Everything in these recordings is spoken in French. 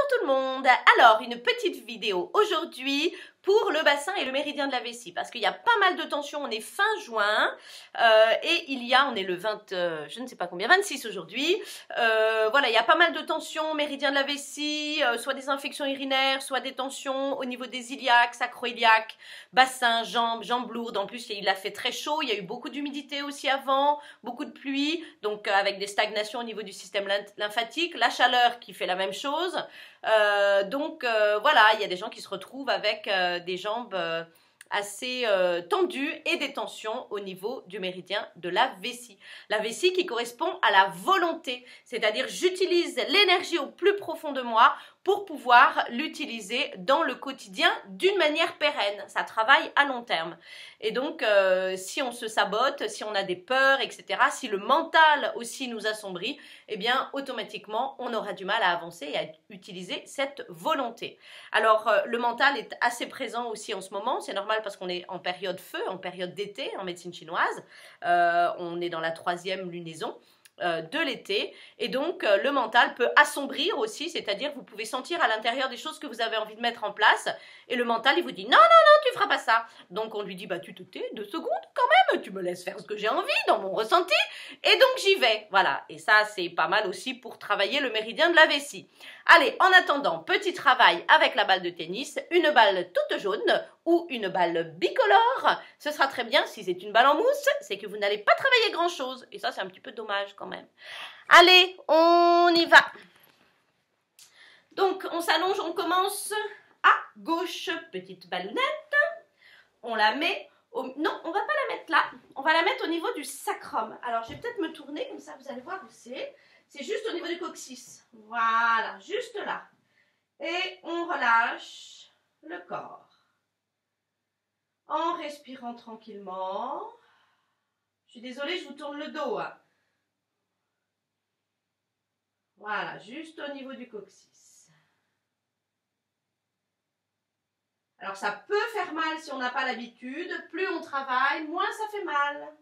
tout le monde. Alors, une petite vidéo aujourd'hui pour le bassin et le méridien de la vessie, parce qu'il y a pas mal de tensions, on est fin juin, et on est le 20, je ne sais pas combien, 26 aujourd'hui, voilà, il y a pas mal de tensions, méridien de la vessie, soit des infections urinaires, soit des tensions au niveau des iliaques, sacro-iliaques, bassin, jambes lourdes, en plus il a fait très chaud, il y a eu beaucoup d'humidité aussi avant, beaucoup de pluie, donc avec des stagnations au niveau du système lymphatique, la chaleur qui fait la même chose, voilà, il y a des gens qui se retrouvent avec des jambes assez tendues et des tensions au niveau du méridien de la vessie. La vessie qui correspond à la volonté, c'est-à-dire j'utilise l'énergie au plus profond de moi pour pouvoir l'utiliser dans le quotidien d'une manière pérenne. Ça travaille à long terme. Et donc, si on se sabote, si on a des peurs, etc., si le mental aussi nous assombrit, eh bien, automatiquement, on aura du mal à avancer et à utiliser cette volonté. Alors, le mental est assez présent aussi en ce moment. C'est normal parce qu'on est en période feu, en période d'été, en médecine chinoise. On est dans la 3e lunaison de l'été, et donc le mental peut assombrir aussi, c'est-à-dire vous pouvez sentir à l'intérieur des choses que vous avez envie de mettre en place, et le mental il vous dit non, tu feras pas ça, donc on lui dit bah tu te tais 2 secondes quand même, tu me laisses faire ce que j'ai envie dans mon ressenti, et donc j'y vais, voilà, et ça c'est pas mal aussi pour travailler le méridien de la vessie. Allez, en attendant, petit travail avec la balle de tennis, une balle toute jaune ou une balle bicolore, ce sera très bien. Si c'est une balle en mousse, c'est que vous n'allez pas travailler grand chose, et ça c'est un petit peu dommage quand même. Allez, on y va. Donc on s'allonge, on commence à gauche, petite ballounette, on la met non, on va pas la mettre là, on va la mettre au niveau du sacrum. Alors je vais peut-être me tourner, comme ça vous allez voir où c'est. C'est juste au niveau du coccyx. Voilà, juste là. Et on relâche le corps. En respirant tranquillement. Je suis désolée, je vous tourne le dos. Hein. Voilà, juste au niveau du coccyx. Alors ça peut faire mal si on n'a pas l'habitude. Plus on travaille, moins ça fait mal.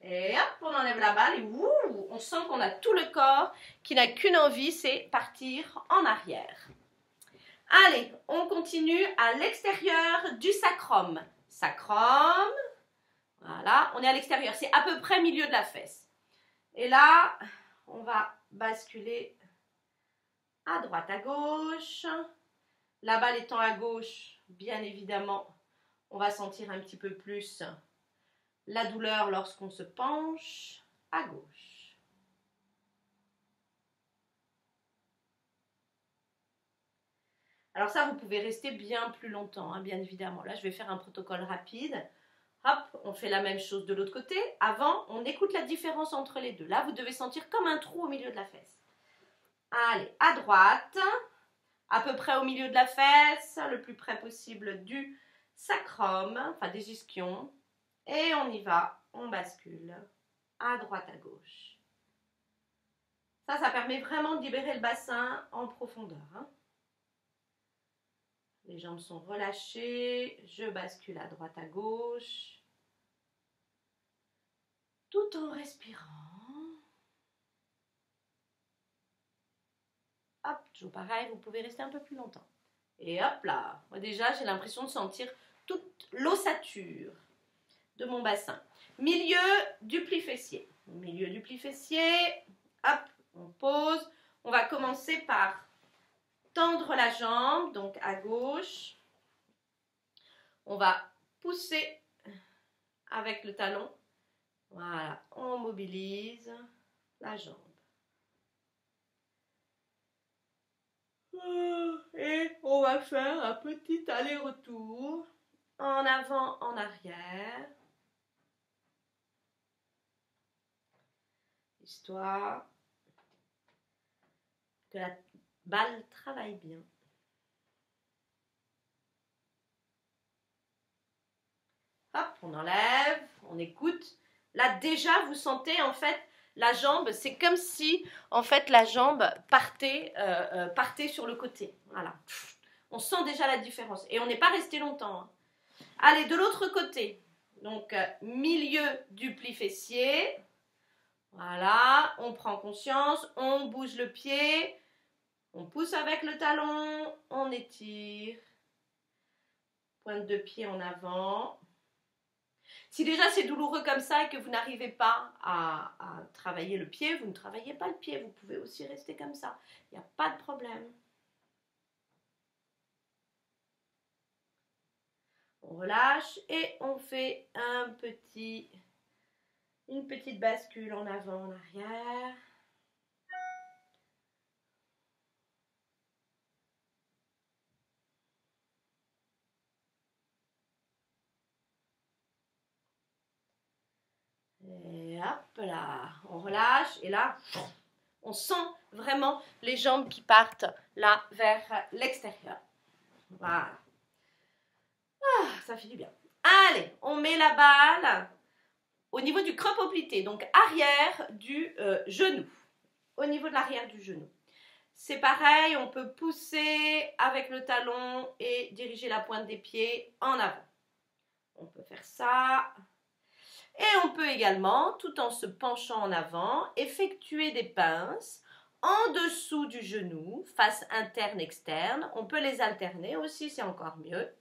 Et hop, on enlève la balle et wouh, on sent qu'on a tout le corps qui n'a qu'une envie, c'est partir en arrière. Allez, on continue à l'extérieur du sacrum. Sacrum, voilà, on est à l'extérieur, c'est à peu près milieu de la fesse. Et là, on va basculer à droite, à gauche. La balle étant à gauche, bien évidemment, on va sentir un petit peu plus la douleur lorsqu'on se penche à gauche. Alors ça, vous pouvez rester bien plus longtemps, hein, bien évidemment. Là, je vais faire un protocole rapide. Hop, on fait la même chose de l'autre côté. Avant, on écoute la différence entre les deux. Là, vous devez sentir comme un trou au milieu de la fesse. Allez, à droite, à peu près au milieu de la fesse, le plus près possible du sacrum, enfin des ischions. Et on y va, on bascule à droite, à gauche. Ça permet vraiment de libérer le bassin en profondeur. Hein. Les jambes sont relâchées, je bascule à droite, à gauche. Tout en respirant. Hop, toujours pareil, vous pouvez rester un peu plus longtemps. Et hop là, moi déjà j'ai l'impression de sentir toute l'ossature de mon bassin. Milieu du pli fessier. Milieu du pli fessier, hop, on pose. On va commencer par tendre la jambe, donc à gauche. On va pousser avec le talon. Voilà, on mobilise la jambe. Et on va faire un petit aller-retour en avant, en arrière. Histoire que la balle travaille bien. Hop, on enlève, on écoute. Là déjà, vous sentez en fait la jambe, c'est comme si en fait la jambe partait sur le côté. Voilà. On sent déjà la différence. Et on n'est pas resté longtemps. Hein. Allez, de l'autre côté. Donc, milieu du pli fessier. Voilà, on prend conscience, on bouge le pied. On pousse avec le talon, on étire. Pointe de pied en avant. Si déjà c'est douloureux comme ça et que vous n'arrivez pas à travailler le pied, vous ne travaillez pas le pied. Vous pouvez aussi rester comme ça. Il n'y a pas de problème. On relâche et on fait une petite bascule en avant, en arrière. Et hop là, on relâche et là, on sent vraiment les jambes qui partent là vers l'extérieur. Voilà. Ah, ça fait du bien. Allez, on met la balle au niveau du creux-poplité, donc arrière du genou, au niveau de l'arrière du genou. C'est pareil, on peut pousser avec le talon et diriger la pointe des pieds en avant. On peut faire ça. Et on peut également, tout en se penchant en avant, effectuer des pinces en dessous du genou, face interne-externe. On peut les alterner aussi, c'est encore mieux.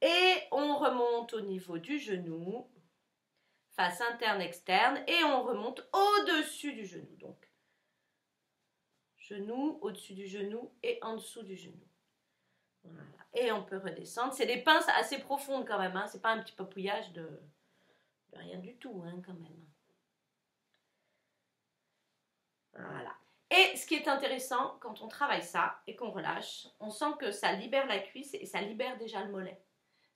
Et on remonte au niveau du genou, face interne-externe, et on remonte au-dessus du genou. Donc, genou, au-dessus du genou et en dessous du genou. Voilà. Et on peut redescendre. C'est des pinces assez profondes quand même, hein. C'est pas un petit papouillage de rien du tout, hein, quand même. Voilà. Et ce qui est intéressant, quand on travaille ça et qu'on relâche, on sent que ça libère la cuisse et ça libère déjà le mollet.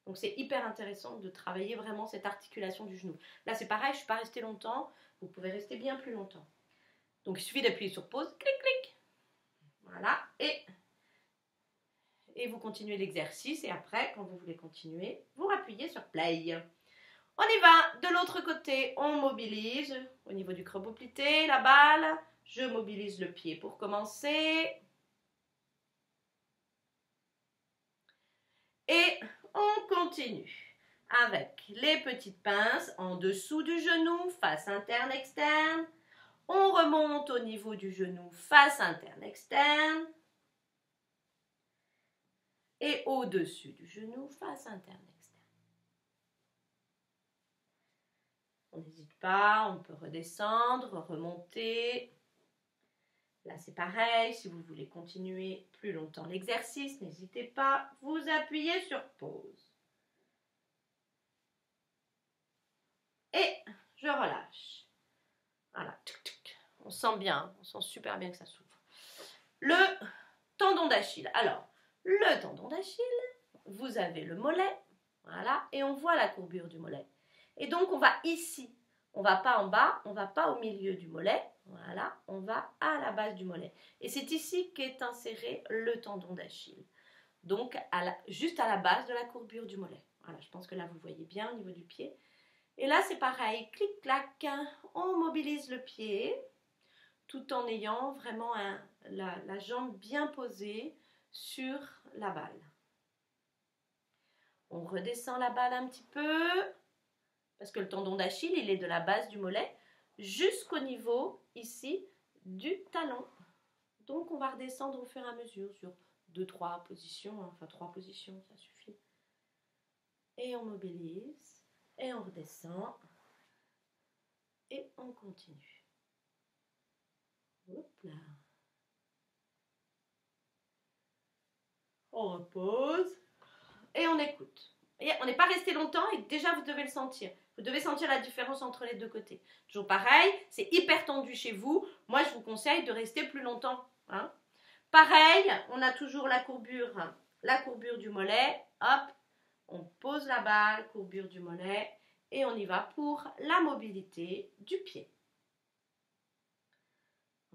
Donc c'est hyper intéressant de travailler vraiment cette articulation du genou. Là c'est pareil, je ne suis pas restée longtemps, vous pouvez rester bien plus longtemps. Donc il suffit d'appuyer sur pause, clic clic. Voilà, et vous continuez l'exercice et après, quand vous voulez continuer, vous rappuyez sur play. On y va, de l'autre côté, on mobilise au niveau du creux-poplité, la balle. Je mobilise le pied pour commencer. Et on continue avec les petites pinces en dessous du genou, face interne-externe. On remonte au niveau du genou, face interne-externe. Et au-dessus du genou, face interne-externe. On n'hésite pas, on peut redescendre, remonter. Là, c'est pareil, si vous voulez continuer plus longtemps l'exercice, n'hésitez pas, vous appuyez sur pause. Et je relâche. Voilà, on sent bien, on sent super bien que ça s'ouvre. Le tendon d'Achille. Alors, le tendon d'Achille, vous avez le mollet, voilà, et on voit la courbure du mollet. Et donc, on va ici. On ne va pas en bas, on ne va pas au milieu du mollet, voilà, on va à la base du mollet. Et c'est ici qu'est inséré le tendon d'Achille. Donc, juste à la base de la courbure du mollet. Voilà, je pense que là, vous voyez bien au niveau du pied. Et là, c'est pareil, clic-clac, on mobilise le pied, tout en ayant vraiment la jambe bien posée sur la balle. On redescend la balle un petit peu, parce que le tendon d'Achille, il est de la base du mollet jusqu'au niveau, ici, du talon. Donc, on va redescendre au fur et à mesure sur 2-3 positions, hein, enfin 3 positions, ça suffit. Et on mobilise, et on redescend, et on continue. Hop là. On repose, et on écoute. On n'est pas resté longtemps et déjà vous devez le sentir. Vous devez sentir la différence entre les deux côtés. Toujours pareil, c'est hyper tendu chez vous. Moi, je vous conseille de rester plus longtemps. Hein. Pareil, on a toujours la courbure du mollet. Hop, on pose la balle, courbure du mollet. Et on y va pour la mobilité du pied.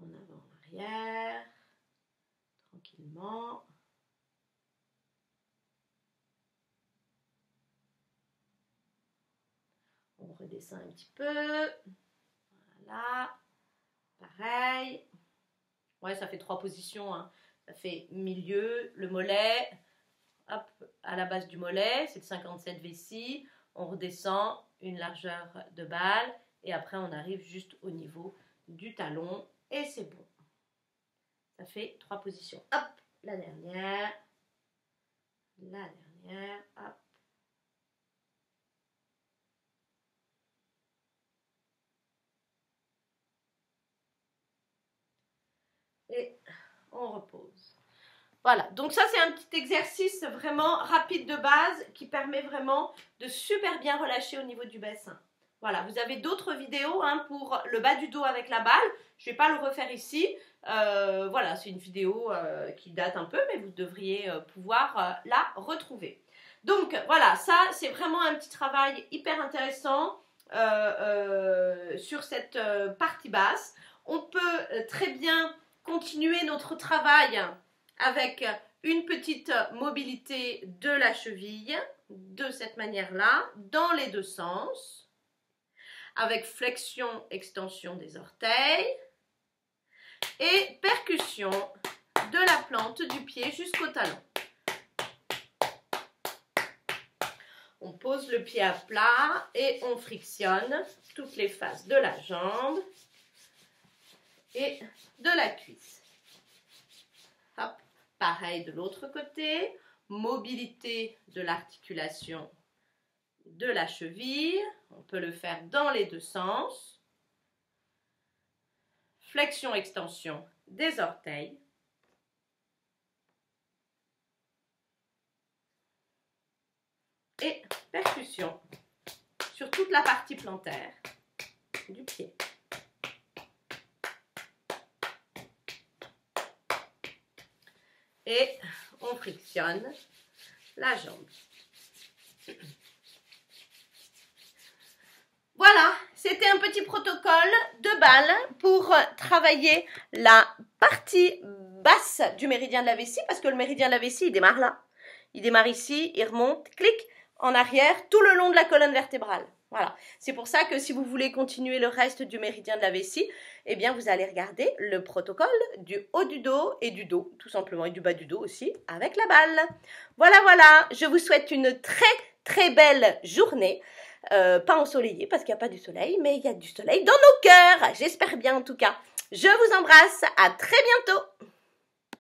En avant, en arrière. Tranquillement. On redescend un petit peu. Voilà. Pareil. Ouais, ça fait 3 positions. Hein. Ça fait milieu, le mollet. Hop, à la base du mollet, c'est le 57 vessie. On redescend une largeur de balle. Et après, on arrive juste au niveau du talon. Et c'est bon. Ça fait 3 positions. Hop, la dernière, hop. Et on repose. Voilà, donc ça c'est un petit exercice vraiment rapide de base qui permet vraiment de super bien relâcher au niveau du bassin. Voilà, vous avez d'autres vidéos hein, pour le bas du dos avec la balle. Je ne vais pas le refaire ici. Voilà, c'est une vidéo qui date un peu, mais vous devriez pouvoir la retrouver. Donc voilà, ça c'est vraiment un petit travail hyper intéressant sur cette partie basse. On peut très bien continuer notre travail avec une petite mobilité de la cheville, de cette manière-là, dans les deux sens, avec flexion, extension des orteils, et percussion de la plante du pied jusqu'au talon. On pose le pied à plat et on frictionne toutes les faces de la jambe et de la cuisse. Hop. Pareil de l'autre côté, mobilité de l'articulation de la cheville, on peut le faire dans les deux sens. Flexion, extension des orteils. Et percussion sur toute la partie plantaire du pied. Et on frictionne la jambe. Voilà, c'était un petit protocole de balle pour travailler la partie basse du méridien de la vessie, parce que le méridien de la vessie, il démarre là. Il démarre ici, il remonte, clic, en arrière, tout le long de la colonne vertébrale. Voilà, c'est pour ça que si vous voulez continuer le reste du méridien de la vessie, eh bien vous allez regarder le protocole du haut du dos et du dos, tout simplement, et du bas du dos aussi, avec la balle. Voilà, voilà, je vous souhaite une très belle journée. Pas ensoleillée parce qu'il n'y a pas du soleil, mais il y a du soleil dans nos cœurs. J'espère bien en tout cas. Je vous embrasse, à très bientôt.